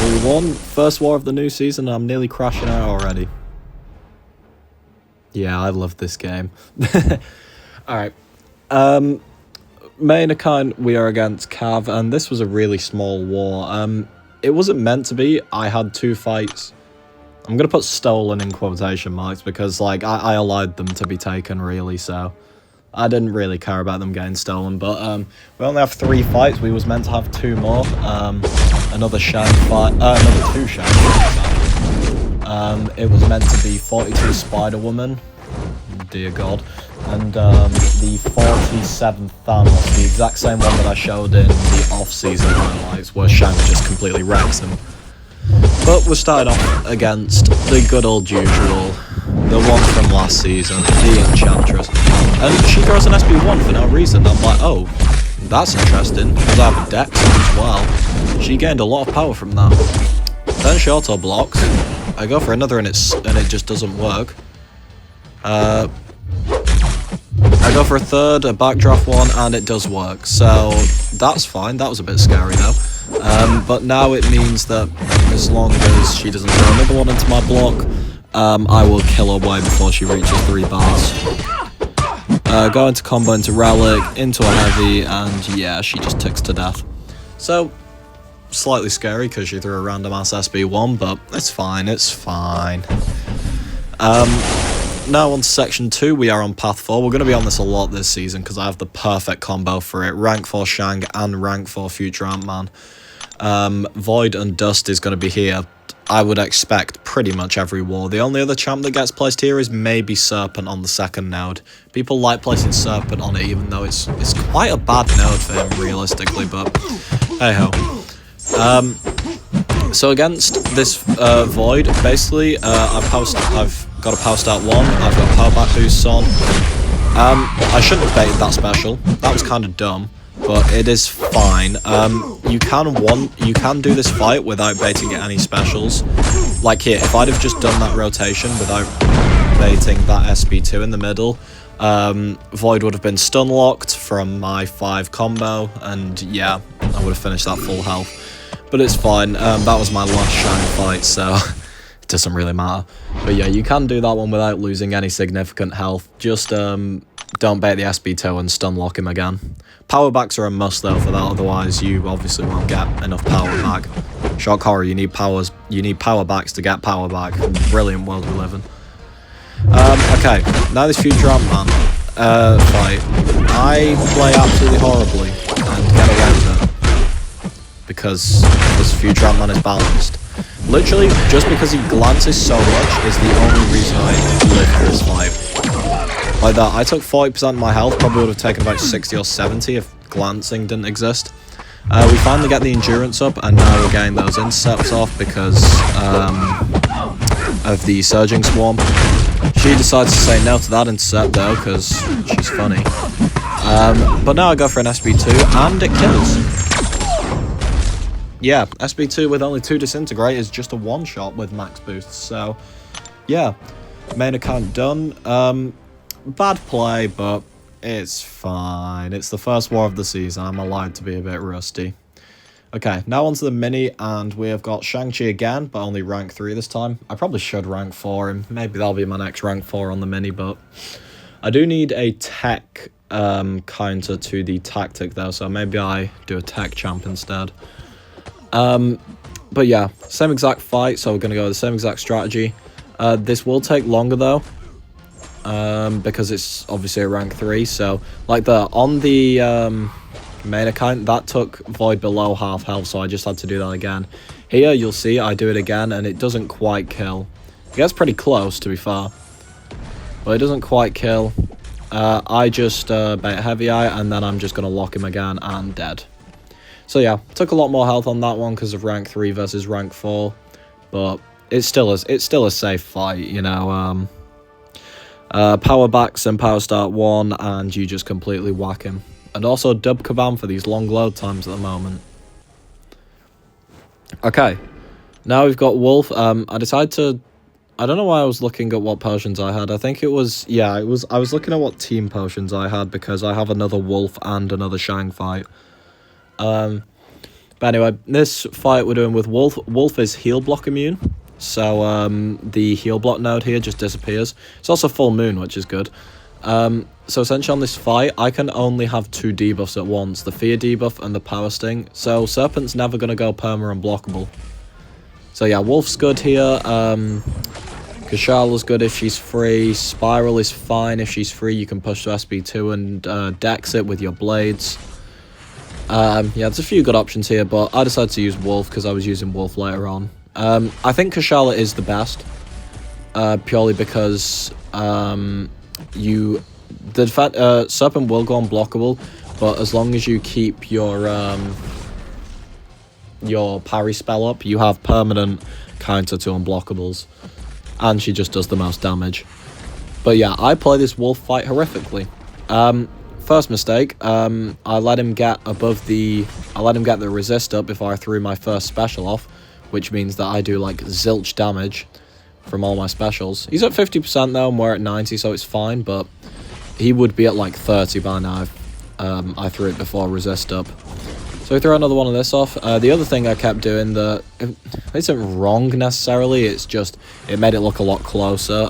We won first war of the new season and I'm nearly crashing out already. Yeah, I love this game. Alright. Main account, we are against Cav, and this was a really small war. It wasn't meant to be. I had 2 fights. I'm going to put stolen in quotation marks because, like, I allowed them to be taken, really, so I didn't really care about them getting stolen. But we only have 3 fights. We was meant to have 2 more. Another Shang fight, another 2 Shang fights. It was meant to be 42 Spider-Woman, dear God, and the 47th Thanos, the exact same one that I showed in the off-season highlights, where Shang just completely wrecks him. But we started off against the good old usual, the one from last season, the Enchantress. And she throws an SB1 for no reason. I'm like, oh, that's interesting, because I have a Dex as well. She gained a lot of power from that. Then she auto-blocks. I go for another and it just doesn't work. I go for a third, a backdraft one, and it does work. So that's fine. That was a bit scary though. But now it means that as long as she doesn't throw another one into my block, I will kill her way before she reaches 3 bars. Go into combo into Relic, into a heavy, and yeah, she just ticks to death. So, slightly scary because she threw a random ass SB1, but it's fine, it's fine. Now on to section 2, we are on path 4. We're going to be on this a lot this season because I have the perfect combo for it. Rank 4 Shang and rank 4 Future Ant-Man. Void and Dust is going to be here. I would expect pretty much every war. The only other champ that gets placed here is maybe Serpent on the 2nd node. People like placing Serpent on it even though it's quite a bad node for him realistically, but hey ho. So against this Void, basically I've got a power start 1, I've got power back boosts on. I shouldn't have baited that special. That was kind of dumb, but it is fine. You can do this fight without baiting any specials. Like here, if I'd have just done that rotation without baiting that SB2 in the middle, Void would have been stun locked from my 5 combo, and yeah, I would have finished that full health. But it's fine. That was my last Shang fight, so it doesn't really matter. But yeah, you can do that one without losing any significant health. Just don't bait the SB2 and stun lock him again. Power backs are a must though for that, otherwise you obviously won't get enough power back. Shock horror, you need power backs to get power back. Brilliant world we live in. Okay, now this Future Ant-Man fight. I play absolutely horribly and get around it because this Future Ant-Man is balanced. Literally, just because he glances so much is the only reason I live this fight. Like that, I took 40% of my health, probably would have taken about 60 or 70 if glancing didn't exist. We finally get the endurance up, and now we're getting those intercepts off because of the surging swarm. She decides to say no to that intercept though, because she's funny. But now I go for an SB2, and it kills. Yeah, SB2 with only 2 disintegrate is just a one-shot with max boosts, so yeah, main account done. Bad play, but it's fine. It's the first war of the season, I'm allowed to be a bit rusty. Okay, now onto the mini, and we have got Shang-Chi again, but only rank 3 this time. I probably should rank 4 him, maybe that'll be my next rank 4 on the mini, but I do need a tech counter to the tactic though, so maybe I do a tech champ instead. But yeah, same exact fight, so we're going to go with the same exact strategy. This will take longer though, because it's obviously a rank 3, so like on the main account, that took Void below half health, so I just had to do that again. Here, you'll see I do it again, and it doesn't quite kill. It gets pretty close, to be fair, but it doesn't quite kill. I just bait Heavy Eye, and then I'm just going to lock him again, and dead. So yeah, took a lot more health on that one because of rank 3 versus rank 4, but it's still a safe fight, you know. Power backs and power start 1, and you just completely whack him. And also dub Kabam for these long load times at the moment. Okay, now we've got Wolf. I decided to, I don't know why I was looking at what potions I had. I think it was, yeah, I was looking at what team potions I had because I have another Wolf and another Shang fight. But anyway, this fight we're doing with Wolf. Wolf is heal block immune. So the heal block node here just disappears. It's also full moon, which is good. So essentially on this fight, I can only have 2 debuffs at once. The fear debuff and the power sting. So Serpent's never going to go perma unblockable. So yeah, Wolf's good here. Kashala's good if she's free. Spiral is fine if she's free. You can push to SB2 and dex it with your blades. Yeah, there's a few good options here, but I decided to use Wolf because I was using Wolf later on. I think Kashala is the best. Purely because Serpent will go unblockable, but as long as you keep your parry spell up, you have permanent counter to unblockables, and she just does the most damage. But yeah, I play this Wolf fight horrifically. First mistake, I let him get the resist up before I threw my first special off, which means that I do like zilch damage from all my specials. He's at 50% though, and we're at 90, so it's fine, but he would be at like 30 by now if I threw it before resist up. So we throw another one of this off. The other thing I kept doing that isn't wrong necessarily, it's just it made it look a lot closer.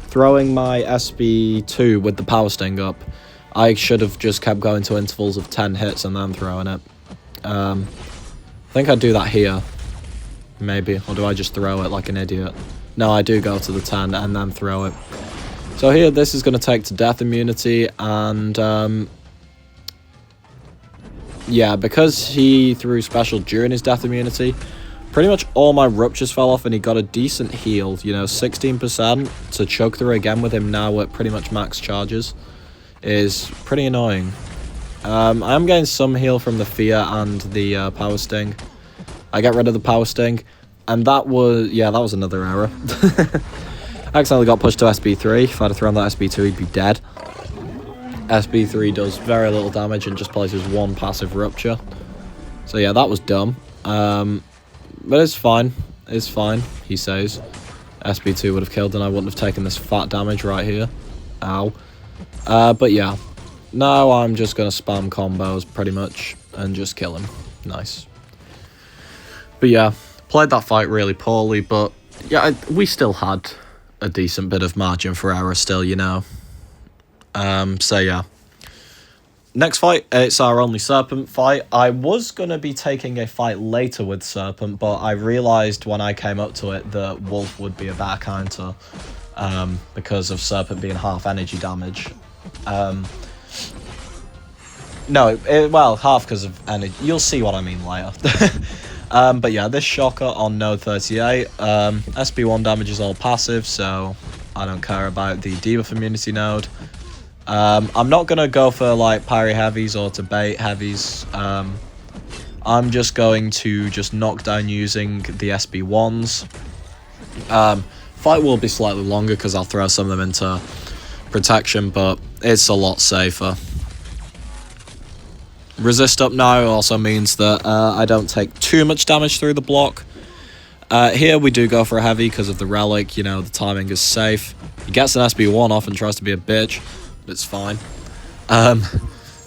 Throwing my SB2 with the power sting up, I should have just kept going to intervals of 10 hits and then throwing it. I think I'd do that here, maybe, or do I just throw it like an idiot? No, I do go to the 10 and then throw it. So here, this is going to take to death immunity, and yeah, because he threw special during his death immunity, pretty much all my ruptures fell off and he got a decent heal, you know, 16% to choke through again with him now at pretty much max charges is pretty annoying. I am getting some heal from the fear and the power sting. I get rid of the power sting, and that was another error. I accidentally got pushed to SB3. If I'd have thrown that SB2, he'd be dead. SB3 does very little damage and just places 1 passive rupture. So yeah, that was dumb. But it's fine. It's fine, he says. SB2 would have killed and I wouldn't have taken this fat damage right here. Ow. But yeah. Now I'm just going to spam combos pretty much and just kill him. Nice. But yeah, played that fight really poorly, but yeah, we still had a decent bit of margin for error still, you know. So yeah. Next fight, it's our only Serpent fight. I was going to be taking a fight later with Serpent, but I realised when I came up to it that Wolf would be a better counter because of Serpent being half energy damage. Well, half because of energy. You'll see what I mean later. But yeah, this shocker on node 38. SB1 damage is all passive, so I don't care about the debuff immunity node. I'm not going to go for like parry heavies or to bait heavies. I'm just going to knock down using the SB1s. Fight will be slightly longer because I'll throw some of them into protection, but it's a lot safer. Resist up now also means that I don't take too much damage through the block. Here we do go for a heavy because of the relic, you know, the timing is safe. He gets an SB1 off and tries to be a bitch, but it's fine.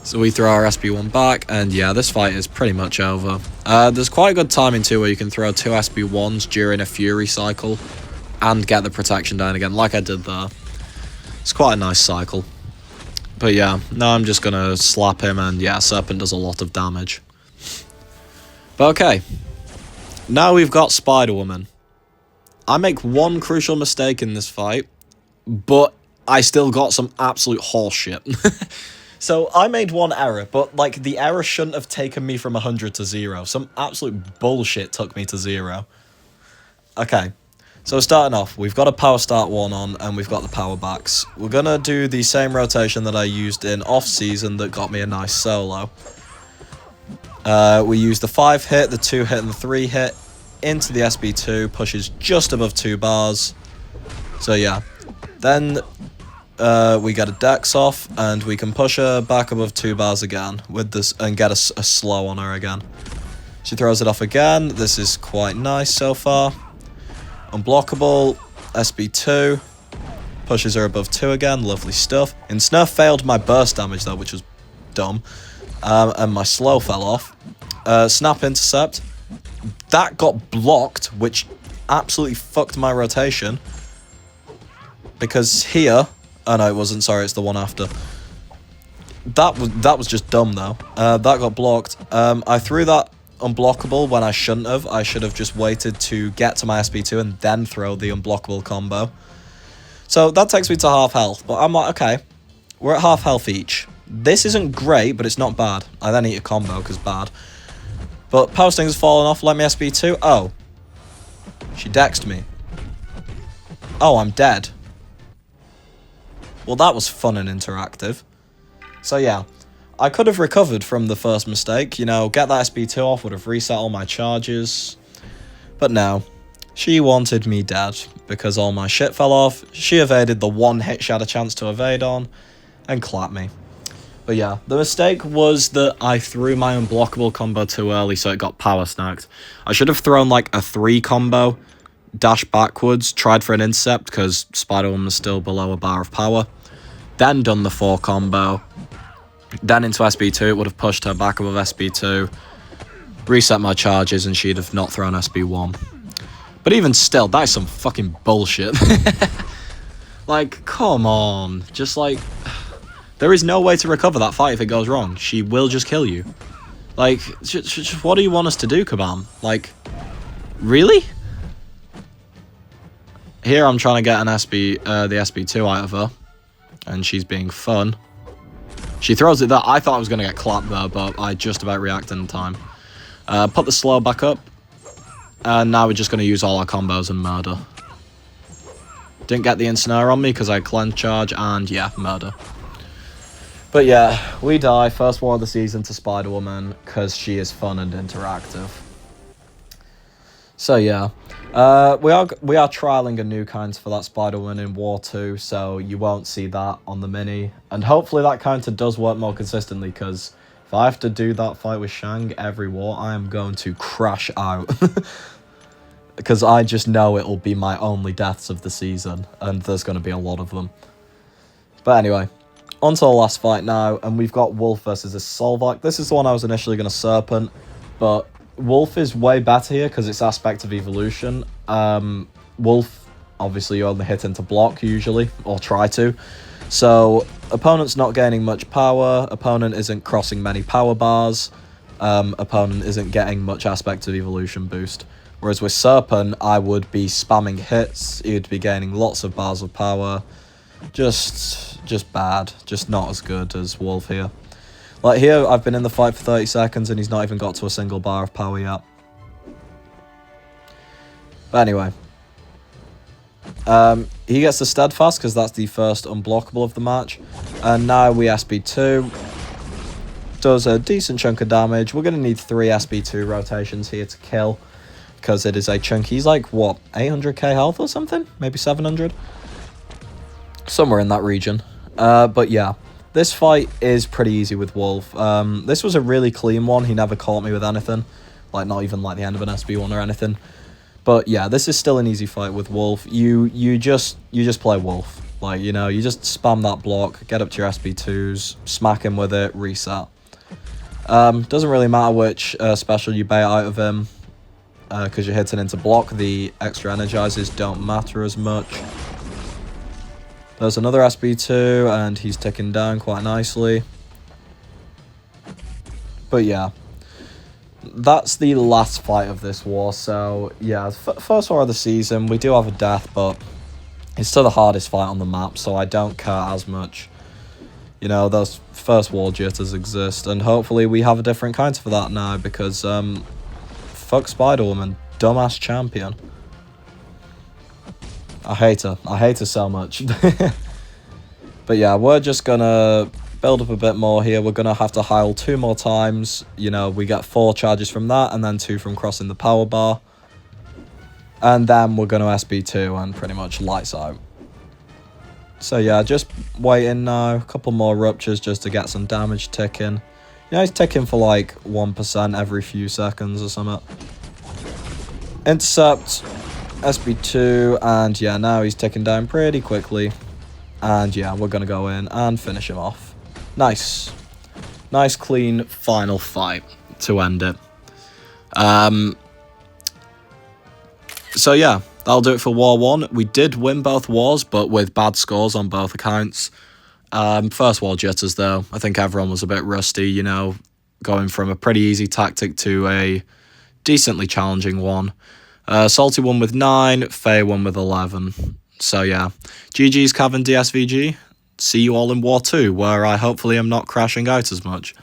So we throw our SB1 back, and yeah, this fight is pretty much over. There's quite a good timing too where you can throw 2 SB1s during a Fury cycle and get the protection down again, like I did there. It's quite a nice cycle. But yeah, now I'm just going to slap him, and yeah, Serpent does a lot of damage. But okay, now we've got Spider-Woman. I make one crucial mistake in this fight, but I still got some absolute horse shit. So I made one error, but like the error shouldn't have taken me from 100 to 0. Some absolute bullshit took me to 0. Okay. So starting off, we've got a power start 1 on, and we've got the power backs. We're going to do the same rotation that I used in off-season that got me a nice solo. We use the 5 hit, the 2 hit, and the 3 hit into the SB2, pushes just above 2 bars. So yeah. Then we get a dex off, and we can push her back above 2 bars again with this and get a slow on her again. She throws it off again. This is quite nice so far. Unblockable, SB2, pushes her above 2 again, lovely stuff. In Snurf failed my burst damage though, which was dumb, and my slow fell off. Snap intercept. That got blocked, which absolutely fucked my rotation. Because here... Oh no, it wasn't. Sorry, it's the one after. That was just dumb, though. That got blocked. I threw that unblockable when I shouldn't have. I should have just waited to get to my SP2 and then throw the unblockable combo. So that takes me to half health. But I'm like, okay, we're at half health each. This isn't great, but it's not bad. I then eat a combo because bad. But Power Sting has fallen off. Let me SP2. Oh. She dexed me. Oh, I'm dead. Well, that was fun and interactive. So yeah, I could have recovered from the first mistake. You know, get that SP2 off, would have reset all my charges. But no. She wanted me dead because all my shit fell off. She evaded the one hit she had a chance to evade on and clapped me. But yeah, the mistake was that I threw my unblockable combo too early, so it got power snagged. I should have thrown like a 3 combo, dash backwards, tried for an intercept because Spider-Woman was still below a bar of power. Then done the 4 combo. Then into SB2, it would have pushed her back above SB2. Reset my charges and she'd have not thrown SB1. But even still, that is some fucking bullshit. Like, come on. Just like... There is no way to recover that fight if it goes wrong. She will just kill you. Like, just what do you want us to do, Kabam? Like, really? Here I'm trying to get an the SB2 out of her. And she's being fun. She throws it there. I thought I was going to get clapped there, but I just about reacted in time. Put the slow back up. And now we're just going to use all our combos and murder. Didn't get the ensnare on me because I had cleanse charge. And yeah, murder. But yeah, we die. First war of the season to Spider-Woman because she is fun and interactive. So yeah, we are trialing a new kind for that Spider-Woman in War 2, so you won't see that on the mini. And hopefully that counter does work more consistently, because if I have to do that fight with Shang every war, I am going to crash out. Because I just know it will be my only deaths of the season, and there's going to be a lot of them. But anyway, on to the last fight now, and we've got Wolf versus a Solvac. This is the one I was initially going to Serpent, but Wolf is way better here because it's aspect of evolution. Wolf, obviously you only hit into block usually, or try to. So, opponent's not gaining much power, opponent isn't crossing many power bars, opponent isn't getting much aspect of evolution boost. Whereas with Serpent, I would be spamming hits, he'd be gaining lots of bars of power. Just bad, just not as good as Wolf here. Like here, I've been in the fight for 30 seconds and he's not even got to a single bar of power yet. But anyway. He gets the Steadfast because that's the first unblockable of the match. And now we SB2. Does a decent chunk of damage. We're going to need 3 SB2 rotations here to kill. Because it is a chunk. He's like, what, 800k health or something? Maybe 700? Somewhere in that region. But yeah. This fight is pretty easy with Wolf. This was a really clean one. He never caught me with anything. Like, not even like the end of an SB1 or anything. But yeah, this is still an easy fight with Wolf. You just play Wolf. Like, you know, you just spam that block, get up to your SB2s, smack him with it, reset. Doesn't really matter which special you bait out of him. Because you're hitting into block, the extra energizers don't matter as much. There's another SB2, and he's ticking down quite nicely. But yeah, that's the last fight of this war. So yeah, first war of the season, we do have a death, but it's still the hardest fight on the map, so I don't care as much. You know, those first war jitters exist, and hopefully we have a different kind for that now, because fuck Spider-Woman, dumbass champion. I hate her so much. But yeah, we're just gonna build up a bit more here. We're gonna have to heal 2 more times. You know, we get 4 charges from that, and then 2 from crossing the power bar. And then we're gonna SB2 and pretty much lights out. So yeah, just waiting now. A couple more ruptures just to get some damage ticking. You know, he's ticking for like 1% every few seconds or something. Intercept. SB2, and yeah, now he's ticking down pretty quickly. And yeah, we're going to go in and finish him off. Nice. Nice, clean, final fight to end it. So yeah, that'll do it for War 1. We did win both wars, but with bad scores on both accounts. First war jitters, though. I think everyone was a bit rusty, you know, going from a pretty easy tactic to a decently challenging one. Salty won with 9, Fae won with 11. So yeah, GG's Cav and Dsvg. See you all in War 2, where I hopefully am not crashing out as much.